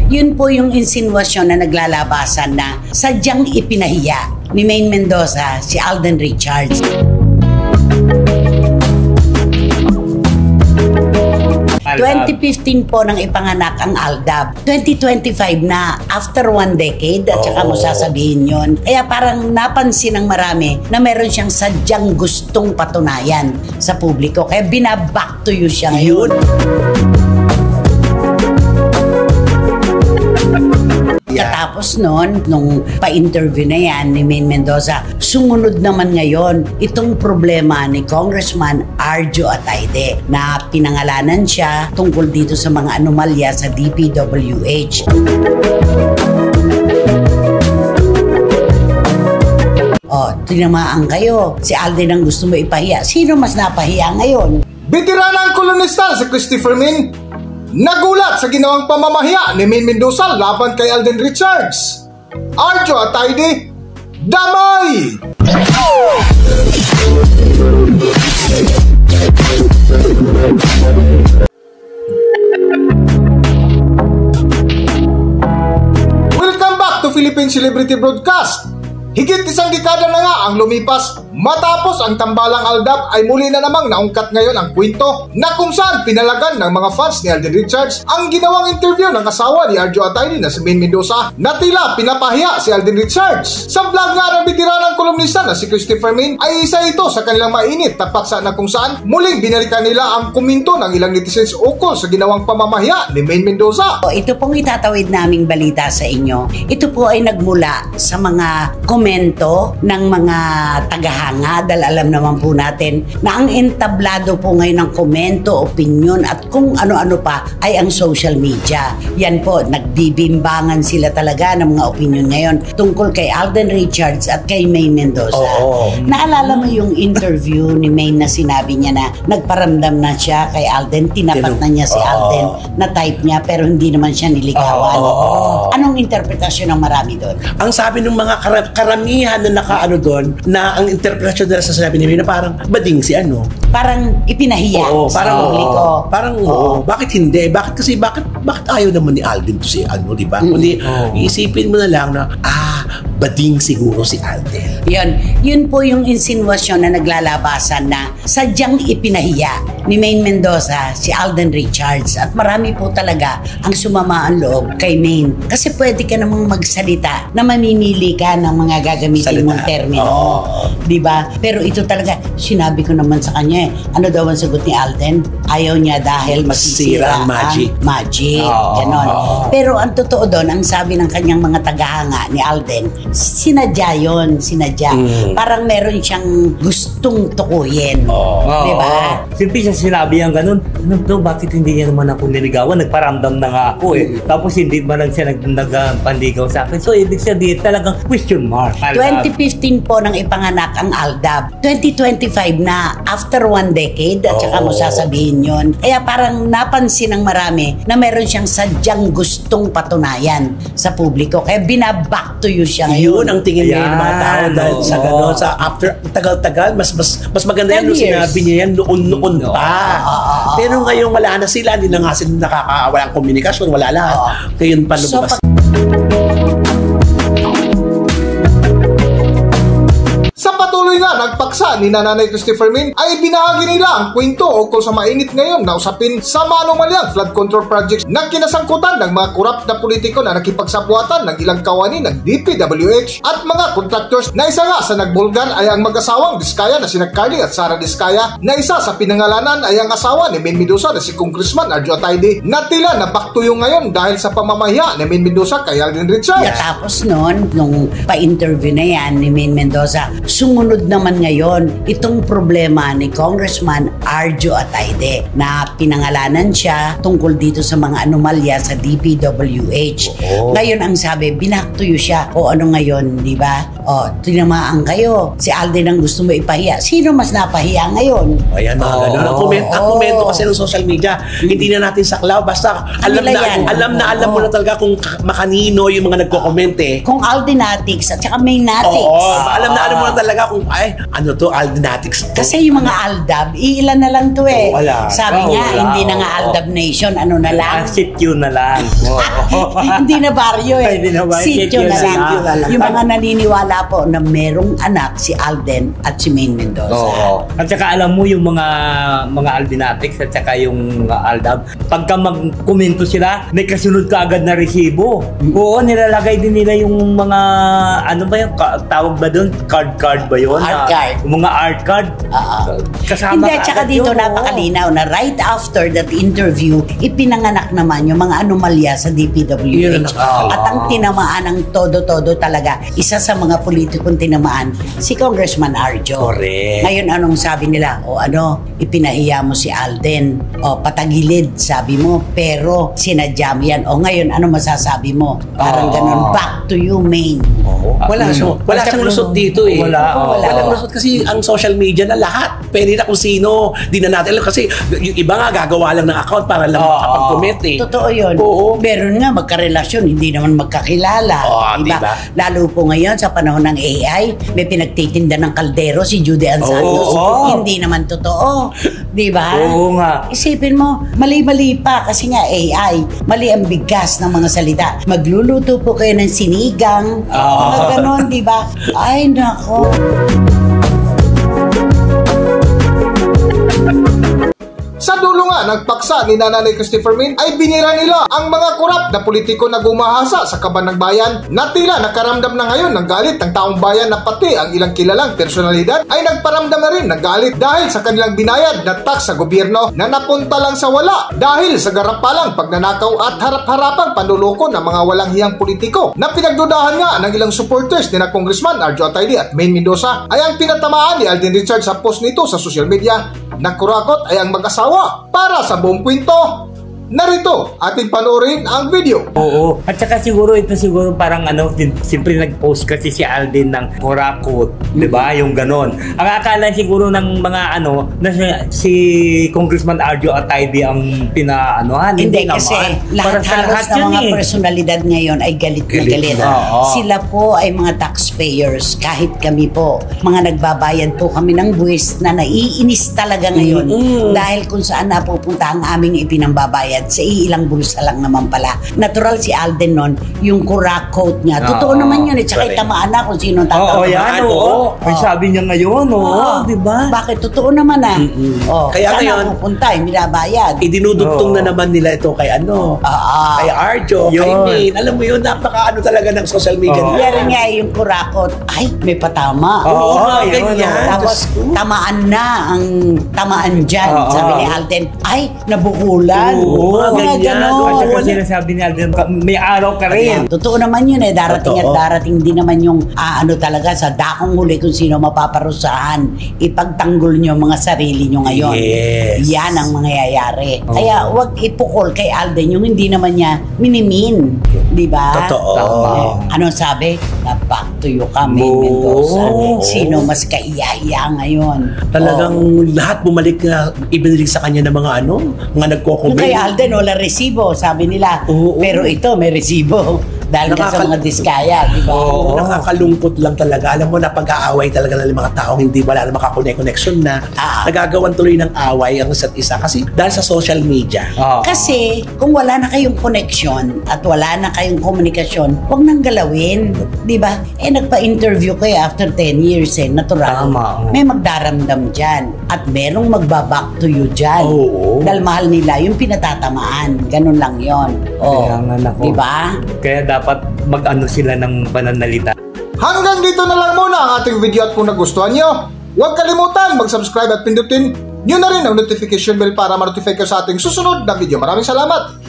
Yun po yung insinuasyon na naglalabasan na sadyang ipinahiya ni Maine Mendoza si Alden Richards. Aldab. 2015 po nang ipanganak ang Aldab. 2025 na, after 1 decade, at saka mo sasabihin yun. Kaya parang napansin ng marami na meron siyang sadyang gustong patunayan sa publiko. Kaya binaback to you siya ngayon. Katapos noon, nung pa-interview na yan ni Maine Mendoza, sumunod naman ngayon itong problema ni Congressman Arjo Atayde na pinangalanan siya tungkol dito sa mga anomalya sa DPWH. Oh, tinamaan kayo. Si Alden ang gusto mo ipahiya. Sino mas napahiya ngayon? Veteranang kolonista si Christopher Min nagulat sa ginawang pamamahiya ni Maine Mendoza laban kay Alden Richards. Arjo Atayde, damay! Welcome back to Philippine Celebrity Broadcast. Higit isang dekada na nga ang lumipas matapos ang tambalang Aldab ay muli na namang naungkat ngayon ang kwento na kung saan pinalagan ng mga fans ni Alden Richards ang ginawang interview ng asawa ni Arjo Atayde na si Maine Mendoza na tila pinapahiya si Alden Richards. Sa vlog nga ng veteranang kolumnista na si Christopher Min ay isa ito sa kanilang mainit na paksa na kung saan muling binalikan nila ang komento ng ilang netizens ukol sa ginawang pamamahiya ni Maine Mendoza. Ito pong itatawid naming balita sa inyo. Ito po ay nagmula sa mga komento ng mga tagahanga dahil alam naman po natin na ang entablado po ngayon ng komento, opinion at kung ano-ano pa ay ang social media. Yan po, nagbibimbangan sila talaga ng mga opinion ngayon tungkol kay Alden Richards at kay Maine Mendoza. Naalala mo yung interview ni Maine na sinabi niya na nagparamdam na siya kay Alden, tinapat na niya si Alden na type niya pero hindi naman siya niligawan. Anong interpretasyon ng marami doon? Ang sabi ng mga karamihan na nakaano doon na ang interpretasyon nila sa sinabi ni Maine na parang bading si ano. Parang ipinahiya. Parang bakit hindi? Bakit ayaw naman ni Alden to si ano, di ba? Kundi iisipin mo na lang na bading siguro si Alden. Yun po yung insinuasyon na naglalabasan na sadyang ipinahiya ni Maine Mendoza si Alden Richards at marami po talaga ang sumama ang loob kay Maine. Kasi pwede ka namang magsalita na mamimili ka ng mga gagamitin mong termino. Diba? Pero ito talaga, sinabi ko naman sa kanya ano daw ang sagot ni Alden? Ayaw niya dahil masisira ang magic. Ganon. Pero ang totoo doon, ang sabi ng kanyang mga tagahanga ni Alden, sinadya yun, Parang meron siyang gustong tukuyin. Diba? Simple siya sinabi yung ganun. Bakit hindi niya naman ako niligawan? Nagparamdam na nga ako Tapos hindi ba lang siya nagpandigaw sa akin? So ibig sabihin talagang question mark. 2015 po nang ipanganak ang Aldab. 2025 na, after 1 decade, at saka mo sasabihin yun. Kaya parang napansin ng marami na meron siyang sadyang gustong patunayan sa publiko. Kaya binaback to you siya ngayon. Yun ang tingin ngayon ng mga tao dahil sa gano'n, sa after tagal-tagal, mas maganda yan nung sinabi niya yan noon pa. Pero ngayon wala na sila, hindi na nga sila walang komunikasyon, wala lahat. Ngayon pa lumabas. Patuloy nga nagpaksa ni Nanay Christopher Min ay binahagi nila ang kwento ukol sa mainit ngayon na usapin sa maanomalyang flood control projects na kinasangkutan ng mga korap na politiko na nakipagsapwatan ng ilang kawani ng DPWH at mga contractors na isa nga sa nagbulgar ay ang mag-asawang Diskaya na sina Carly at Sara Diskaya na isa sa pinangalanan ay ang asawa ni Maine Mendoza na si Congressman Arjo Atayde na tila nabaktuyo ngayon dahil sa pamamahiya ni Maine Mendoza kay Alden Richards. Tapos noon, nung pa-interview na yan ni Maine Mendoza, sumunod naman ngayon itong problema ni Congressman Arjo Atayde na pinangalanan siya tungkol dito sa mga anomalya sa DPWH. Ngayon ang sabi, binaktuyo siya. O ano ngayon, di ba? O, tinamaan kayo. Si Alden ang gusto mo ipahiya. Sino mas napahiya ngayon? Ayan, mga ganun. Ang komento kasi ng social media, hindi na natin saklaw. Basta alam mo na talaga kung makanino yung mga nagko-comment Kung Aldenatics at saka Mainatics. Alam mo na talaga kung ano to, Aldenatics to. Kasi yung mga Aldab, iilan na lang to eh. Wala. Sabi niya, Wala, hindi na nga oo. Aldab Nation, ano na lang. Sityo na lang. Hindi na baryo eh. Hindi na baryo, Sityo na lang. sityo na lang. Yung mga naniniwala po na merong anak si Alden at si Maine Mendoza. Oo. At saka alam mo yung mga Aldinatics at saka yung Aldab, pagka magkomento sila, may kasunod ka agad na resibo. Oo, nilalagay din nila yung mga, ano ba yung tawag ba doon? Card ba yun? Art card. Yung mga art card. Kasama Hindi, ka at saka agad dito yun, oo. napakalinaw na right after that interview, ipinanganak naman yung mga anomalya sa Yun DPWH. ang- At ang tinamaan ng todo-todo talaga, isa sa mga politikong tinamaan, si Congressman Arjo. Correct. Ngayon, anong sabi nila? O ano, ipinahiya mo si Alden. O patagilid, sabi mo, pero sinadya mo yan. O ngayon, ano masasabi mo? Parang ganun, back to you, Maine. Wala siyang lusot dito eh. Wala. Walang lusot kasi ang social media na lahat. Pwede na kung sino. Di na natin alam kasi yung iba nga gagawa lang ng account para lang makapag-comment eh. Totoo yun. Oo. Meron nga magkarelasyon, hindi naman magkakilala. Oo, diba? Lalo po ngayon sa panahon ng AI, may pinagtitinda ng kaldero si Judy Ann Santos. Oo. Hindi naman totoo. Di ba? Oo nga. Isipin mo, mali-mali pa kasi nga AI, mali ang bigkas ng mga salita. Magluluto po kayo ng sinigang, mga ganon, di ba? Ay, nako. Sa dulo nga, nagpaksa ni Nanay Christopher Min ay binira nila ang mga korap na politiko na gumahasa sa kaban ng bayan na tila nakaramdam na ngayon ng galit ng taong bayan na pati ang ilang kilalang personalidad ay nagparamdam na rin ng galit dahil sa kanilang binayad na tax sa gobyerno na napunta lang sa wala dahil sa garapalang pagnanakaw at harap-harapang panluloko ng mga walang hiyang politiko na pinagdudahan nga ng ilang supporters ni na Congressman Arjo Atayde at Maine Mendoza ay ang pinatamaan ni Alden Richards sa post nito sa social media na kurakot ay ang mag-asawa. Para sa buong kwento, narito ating panoorin ang video. Oo. At saka siguro parang siyempre nag-post kasi si Alden ng kurakot, 'di ba? Yung ganon. Ang akala siguro ng mga na si Congressman Arjo Atayde ang Hindi kasi lahat halos ng mga personalidad ngayon ay galit na galit. Oo. Sila po ay mga taxpayers, kahit kami po. Mga nagbabayad po kami ng buwis na naiinis talaga ngayon dahil kung saan napupunta ang aming ipinambabayad sa ilang bulsa lang naman pala. Natural si Alden nun, yung kurakot niya. Totoo naman yun. At saka tamaan na kung sino tatamaan. Oo, yan. Oo. Ay, sabi niya ngayon, di ba? Bakit? Totoo naman Kaya saan ngayon, napupunta? Binabayad. Idinudugtong na naman nila ito kay kay Arjo, kay Maine. Alam mo yun, napaka talaga ng social media. Yan nga yung kurakot. Ay, may patama. Ganyan. Tapos, tamaan na ang tamaan dyan. Sabi ni Alden, ay, nabukulan. Mga ganon. At saka sinasabi ni Alden, may araw ka rin. Totoo naman yun darating at darating din naman yung talaga sa dakong huli kung sino mapaparusahan. Ipagtanggol nyo mga sarili nyo ngayon. Yes. Yan ang mangyayari. Kaya wag ipukol kay Alden yung hindi naman niya minimin. Di ba? Totoo. Ano sabi? Back to you ka, Maine Mendoza. Sino mas kaiyahiya ngayon? Talagang lahat bumalik na ibinilig sa kanya ng mga mga nagko-comment. Kay Alden, wala resibo, sabi nila. Pero ito, may resibo. Dahil nga sa mga diskaya, di ba? Nakakalungkot lang talaga. Alam mo na pag-aaway talaga ng mga taong hindi wala na makakonnection na nagagawan tuloy ng away ang isa't isa kasi dahil sa social media. Kasi kung wala na kayong connection at wala na kayong komunikasyon, huwag nang galawin. Di ba? Nagpa-interview kayo after 10 years natural. May magdaramdam dyan. At merong magbaback to you dyan. Dahil mahal nila yung pinatatamaan. Ganun lang yon. Di ba? Kaya dapat mag-ano sila ng pananalita. Hanggang dito na lang muna ang ating video at kung nagustuhan nyo, huwag kalimutan mag-subscribe at pindutin nyo na rin ang notification bell para ma-notify kayo sa ating susunod na video. Maraming salamat!